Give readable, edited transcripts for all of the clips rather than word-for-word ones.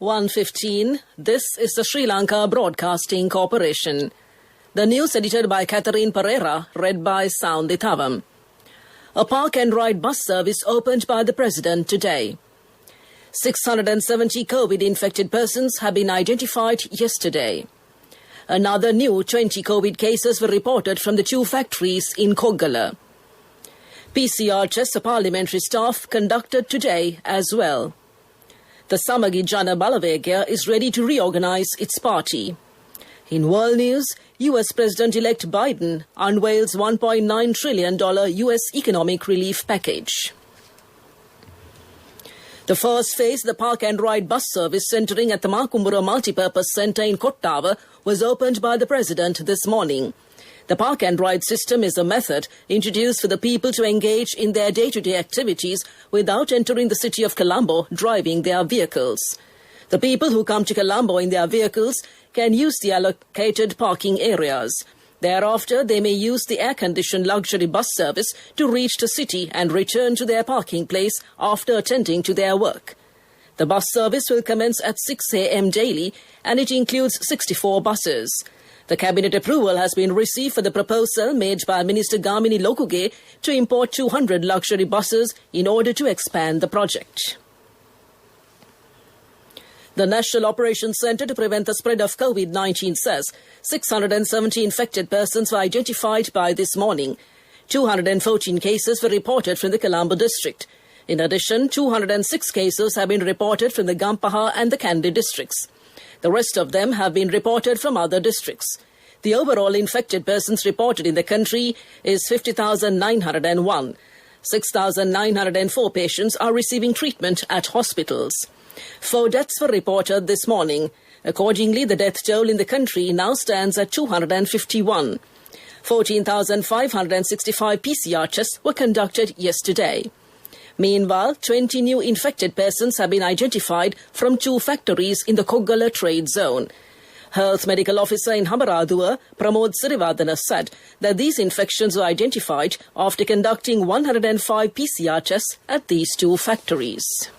1:15. This is the Sri Lanka Broadcasting Corporation. The news edited by Catherine Pereira, read by Sound Ithavam. A park and ride bus service opened by the President today. 670 COVID-infected persons have been identified yesterday. Another new 20 COVID cases were reported from the 2 factories in Koggala. PCR tests of parliamentary staff conducted today as well. The Samagi Jana Balawegya is ready to reorganize its party. In world news, US President-elect Biden unveils $1.9 trillion US economic relief package. The first phase of the park and ride bus service centering at the Makumbura Multipurpose Centre in Kottava was opened by the President this morning. The park and ride system is a method introduced for the people to engage in their day-to-day activities without entering the city of Colombo driving their vehicles. The people who come to Colombo in their vehicles can use the allocated parking areas. Thereafter, they may use the air-conditioned luxury bus service to reach the city and return to their parking place after attending to their work. The bus service will commence at 6 a.m. daily and it includes 64 buses. The cabinet approval has been received for the proposal made by Minister Gamini Lokuge to import 200 luxury buses in order to expand the project. The National Operations Centre to prevent the spread of COVID-19 says 670 infected persons were identified by this morning. 214 cases were reported from the Colombo district. In addition, 206 cases have been reported from the Gampaha and the Kandy districts. The rest of them have been reported from other districts. The overall infected persons reported in the country is 50,901. 6,904 patients are receiving treatment at hospitals. 4 deaths were reported this morning. Accordingly, the death toll in the country now stands at 251. 14,565 PCR tests were conducted yesterday. Meanwhile, 20 new infected persons have been identified from 2 factories in the Koggala trade zone. Health Medical Officer in Hambaraduwa, Pramod Sirivadana, said that these infections were identified after conducting 105 PCR tests at these 2 factories.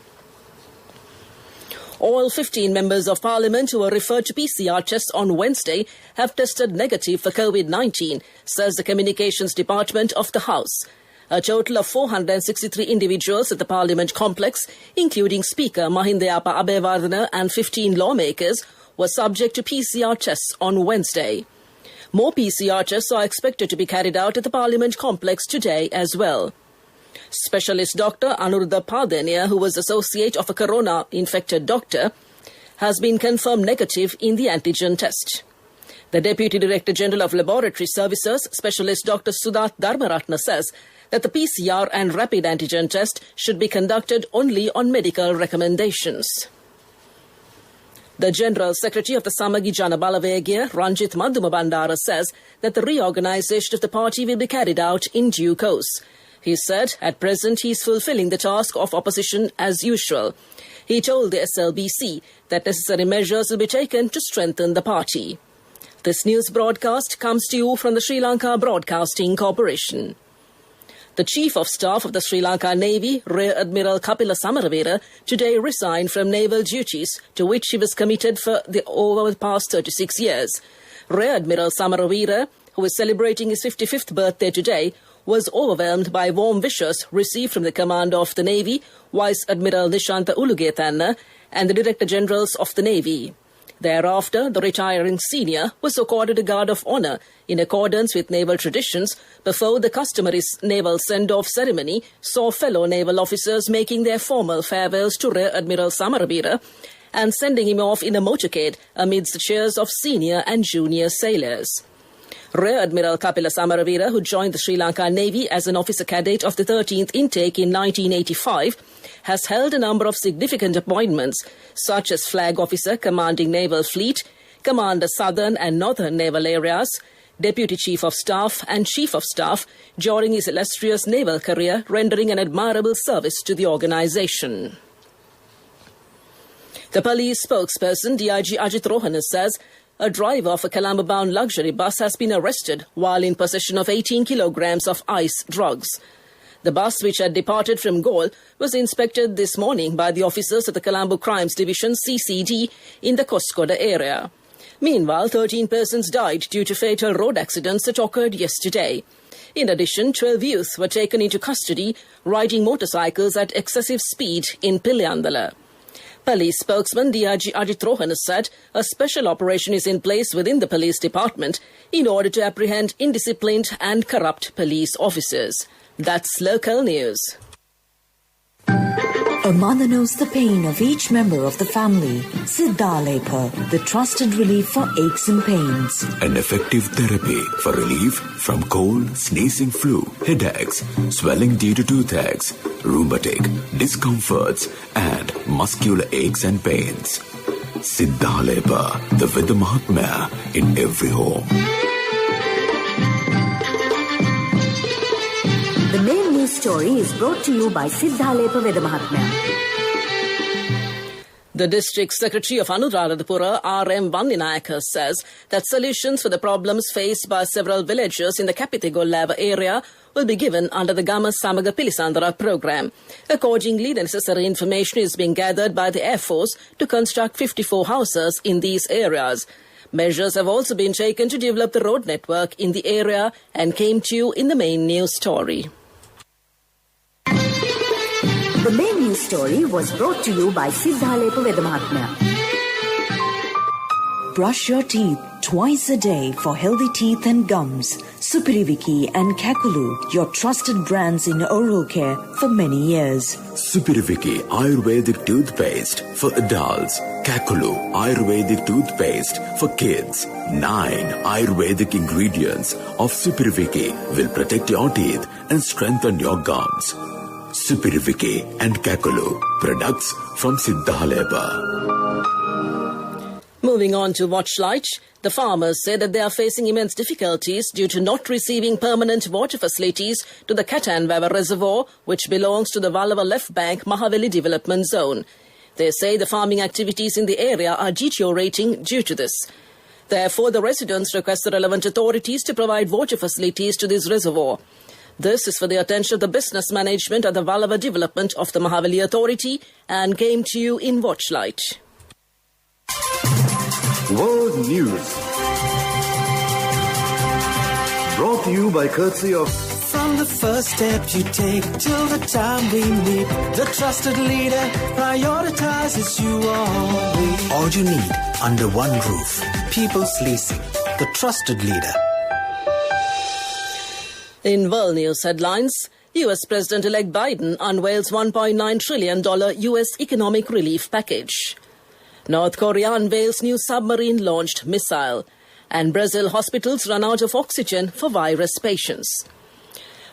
All 15 members of parliament who were referred to PCR tests on Wednesday have tested negative for COVID-19, says the Communications Department of the House. A total of 463 individuals at the Parliament complex, including Speaker Mahindayapa Abeyewardena and 15 lawmakers, were subject to PCR tests on Wednesday. More PCR tests are expected to be carried out at the Parliament complex today as well. Specialist Dr. Anuruddha Padenia, who was associate of a corona-infected doctor, has been confirmed negative in the antigen test. The Deputy Director General of Laboratory Services, Specialist Dr. Sudath Dharmaratna, says that the PCR and rapid antigen test should be conducted only on medical recommendations. The General Secretary of the Samagi Jana Balawegya, Ranjith Madhumabandara, says that the reorganization of the party will be carried out in due course. He said at present he is fulfilling the task of opposition as usual. He told the SLBC that necessary measures will be taken to strengthen the party. This news broadcast comes to you from the Sri Lanka Broadcasting Corporation. The Chief of Staff of the Sri Lanka Navy, Rear Admiral Kapila Samaravira, today resigned from naval duties to which he was committed for over the past 36 years. Rear Admiral Samaravira, who is celebrating his 55th birthday today, was overwhelmed by warm wishes received from the Commander of the Navy, Vice Admiral Nishantha Ulugethanna, and the Director Generals of the Navy. Thereafter, the retiring senior was accorded a Guard of Honour in accordance with naval traditions before the customary naval send-off ceremony saw fellow naval officers making their formal farewells to Rear Admiral Samaravira and sending him off in a motorcade amidst the cheers of senior and junior sailors. Rear Admiral Kapila Samaravira, who joined the Sri Lanka Navy as an officer cadet of the 13th intake in 1985, has held a number of significant appointments, such as Flag Officer commanding Naval Fleet, Commander Southern and Northern Naval Areas, Deputy Chief of Staff and Chief of Staff during his illustrious naval career, rendering an admirable service to the organisation. The police spokesperson, DIG Ajit Rohana, says a driver of a Colombo-bound luxury bus has been arrested while in possession of 18 kilograms of ice drugs. The bus, which had departed from Galle, was inspected this morning by the officers of the Colombo Crimes Division CCD in the Koskoda area. Meanwhile, 13 persons died due to fatal road accidents that occurred yesterday. In addition, 12 youth were taken into custody riding motorcycles at excessive speed in Piliyandala. Police spokesman DIG Ajit Rohan said a special operation is in place within the police department in order to apprehend indisciplined and corrupt police officers. That's local news. A mother knows the pain of each member of the family. Siddhalepa, the trusted relief for aches and pains. An effective therapy for relief from cold, sneezing, flu, headaches, swelling due to toothaches, rheumatic, discomforts, and muscular aches and pains. Siddhalepa, the Veda Mahatmya in every home. The main news story is brought to you by Siddhalepa Veda Mahatmya. The District Secretary of Anuradhapura, R.M. Vandinayaka, says that solutions for the problems faced by several villagers in the Kapithigol area will be given under the Gama Samaga Pilisandara program. Accordingly, the necessary information is being gathered by the Air Force to construct 54 houses in these areas. Measures have also been taken to develop the road network in the area and came to you in the main news story. The main news story was brought to you by Siddhalepa Veda Mahatmya. Brush your teeth twice a day for healthy teeth and gums. Supiriviki and Kakulu, your trusted brands in oral care for many years. Supiriviki Ayurvedic toothpaste for adults. Kakulu Ayurvedic toothpaste for kids. 9 Ayurvedic ingredients of Supiriviki will protect your teeth and strengthen your gums. Supiriviki and Kakulu, products from Siddhalepa. Moving on to Watchlight, the farmers say that they are facing immense difficulties due to not receiving permanent water facilities to the Katanvava Reservoir, which belongs to the Vallava Left Bank Mahaveli Development Zone. They say the farming activities in the area are deteriorating due to this. Therefore, the residents request the relevant authorities to provide water facilities to this reservoir. This is for the attention of the business management at the Vallava Development of the Mahaveli Authority and came to you in Watchlight. World News. Brought to you by courtesy of... From the first step you take till the time we meet, the trusted leader prioritizes you always. All you need under one roof. People's Leasing, the trusted leader. In world news headlines, U.S. President-elect Biden unveils $1.9 trillion U.S. economic relief package. North Korea unveils new submarine-launched missile. And Brazil hospitals run out of oxygen for virus patients.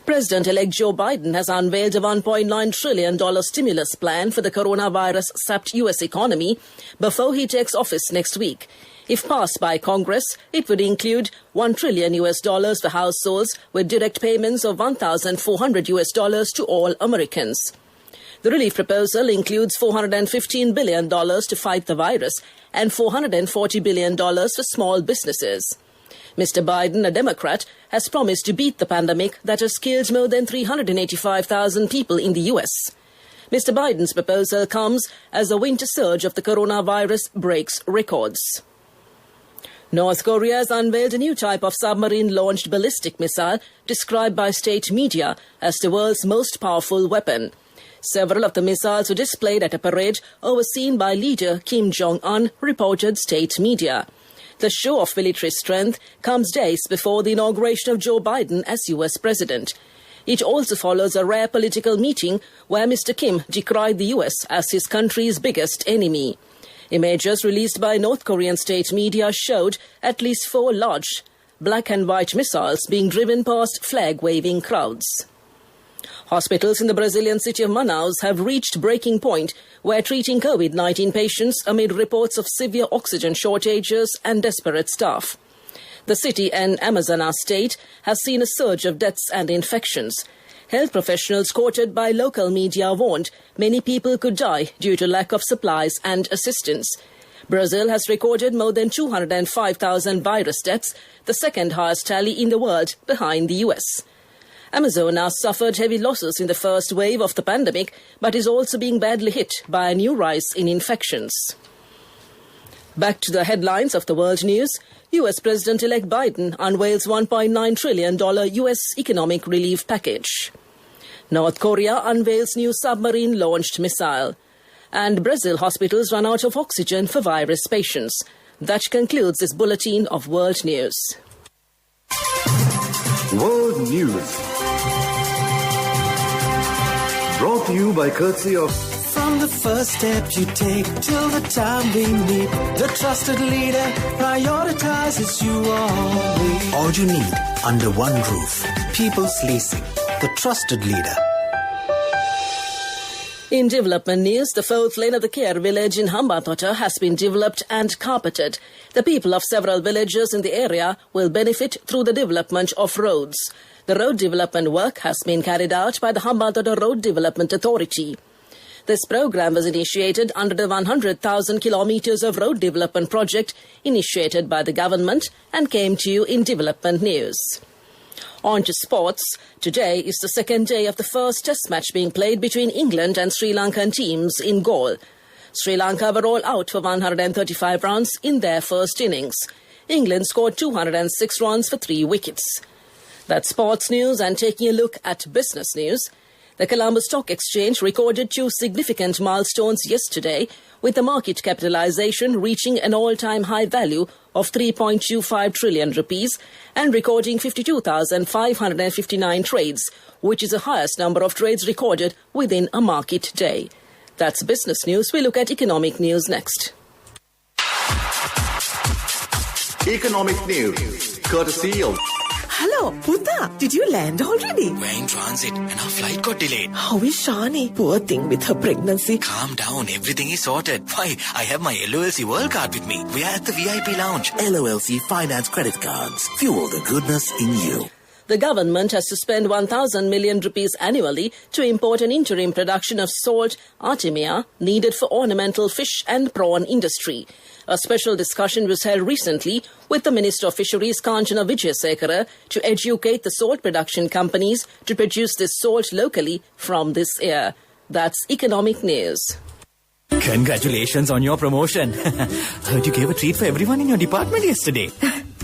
President-elect Joe Biden has unveiled a $1.9 trillion stimulus plan for the coronavirus-sapped U.S. economy before he takes office next week. If passed by Congress, it would include $1 trillion for households with direct payments of $1,400 to all Americans. The relief proposal includes $415 billion to fight the virus and $440 billion for small businesses. Mr. Biden, a Democrat, has promised to beat the pandemic that has killed more than 385,000 people in the U.S. Mr. Biden's proposal comes as the winter surge of the coronavirus breaks records. North Korea has unveiled a new type of submarine-launched ballistic missile described by state media as the world's most powerful weapon. Several of the missiles were displayed at a parade overseen by leader Kim Jong-un, reported state media. The show of military strength comes days before the inauguration of Joe Biden as U.S. president. It also follows a rare political meeting where Mr. Kim decried the U.S. as his country's biggest enemy. Images released by North Korean state media showed at least 4 large black and white missiles being driven past flag-waving crowds. Hospitals in the Brazilian city of Manaus have reached breaking point where treating COVID-19 patients amid reports of severe oxygen shortages and desperate staff. The city and Amazonas state has seen a surge of deaths and infections. Health professionals quoted by local media warned many people could die due to lack of supplies and assistance. Brazil has recorded more than 205,000 virus deaths, the second highest tally in the world behind the US. Amazonas suffered heavy losses in the first wave of the pandemic, but is also being badly hit by a new rise in infections. Back to the headlines of the world news. US President-elect Biden unveils $1.9 trillion US economic relief package. North Korea unveils new submarine-launched missile. And Brazil hospitals run out of oxygen for virus patients. That concludes this bulletin of world news. World News. Brought to you by courtesy of... From the first step you take till the time we meet, the trusted leader prioritizes you always. All you need under one roof. People's Leasing, the trusted leader. In development news, the fourth lane of the Kher village in Hambantota has been developed and carpeted. The people of several villages in the area will benefit through the development of roads. The road development work has been carried out by the Hambantota Road Development Authority. This program was initiated under the 100,000 kilometers of road development project initiated by the government and came to you in development news. On to sports. Today is the second day of the first test match being played between England and Sri Lankan teams in Galle. Sri Lanka were all out for 135 runs in their first innings. England scored 206 runs for 3 wickets. That's sports news, and taking a look at business news. The Colombo Stock Exchange recorded 2 significant milestones yesterday, with the market capitalization reaching an all-time high value of 3.25 trillion rupees and recording 52,559 trades, which is the highest number of trades recorded within a market day. That's business news. We look at economic news next. Economic News, courtesy of... Hello, Puta. Did you land already? We're in transit and our flight got delayed. How is Shani? Poor thing with her pregnancy. Calm down, everything is sorted. Why, I have my LOLC World Card with me. We are at the VIP lounge. LOLC Finance Credit Cards. Fuel the goodness in you. The government has to spend 1,000 million rupees annually to import an interim production of salt, Artemia, needed for ornamental fish and prawn industry. A special discussion was held recently with the Minister of Fisheries, Kanchana Wijesekara, to educate the salt production companies to produce this salt locally from this year. That's economic news. Congratulations on your promotion. Heard you gave a treat for everyone in your department yesterday.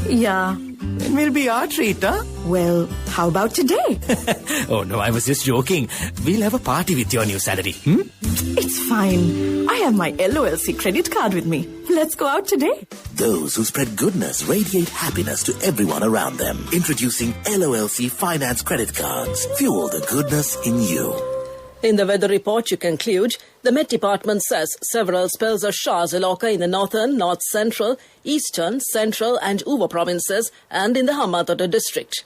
Yeah. It will be our treat, huh? Well, how about today? Oh no, I was just joking. We'll have a party with your new salary. It's fine. I have my LOLC credit card with me. Let's go out today. Those who spread goodness radiate happiness to everyone around them. Introducing LOLC Finance Credit Cards. Fuel the goodness in you. In the weather report, you conclude, the Met Department says several spells of showers will occur in the northern, north-central, eastern, central and Uva provinces and in the Hambantota district.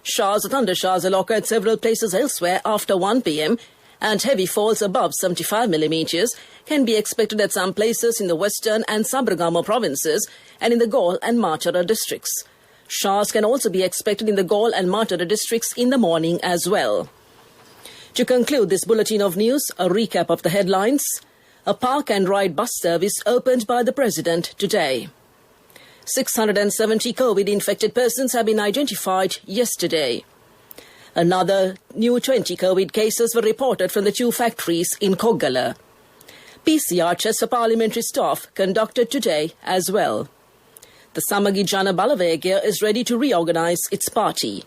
Showers or thundershowers will occur at several places elsewhere after 1 p.m. and heavy falls above 75 millimeters can be expected at some places in the western and Sabaragamuwa provinces and in the Galle and Matara districts. Showers can also be expected in the Galle and Matara districts in the morning as well. To conclude this bulletin of news, a recap of the headlines. A park and ride bus service opened by the President today. 670 COVID-infected persons have been identified yesterday. Another new 20 COVID cases were reported from the 2 factories in Koggala. PCR tests for parliamentary staff conducted today as well. The Samagi Jana Balavagia is ready to reorganize its party.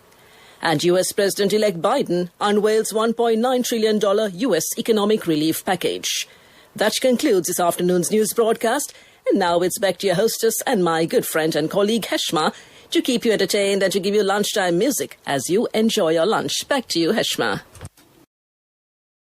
And US President-elect Biden unveils $1.9 trillion US economic relief package. That concludes this afternoon's news broadcast. And now it's back to your hostess and my good friend and colleague Heshma to keep you entertained and to give you lunchtime music as you enjoy your lunch. Back to you, Heshma.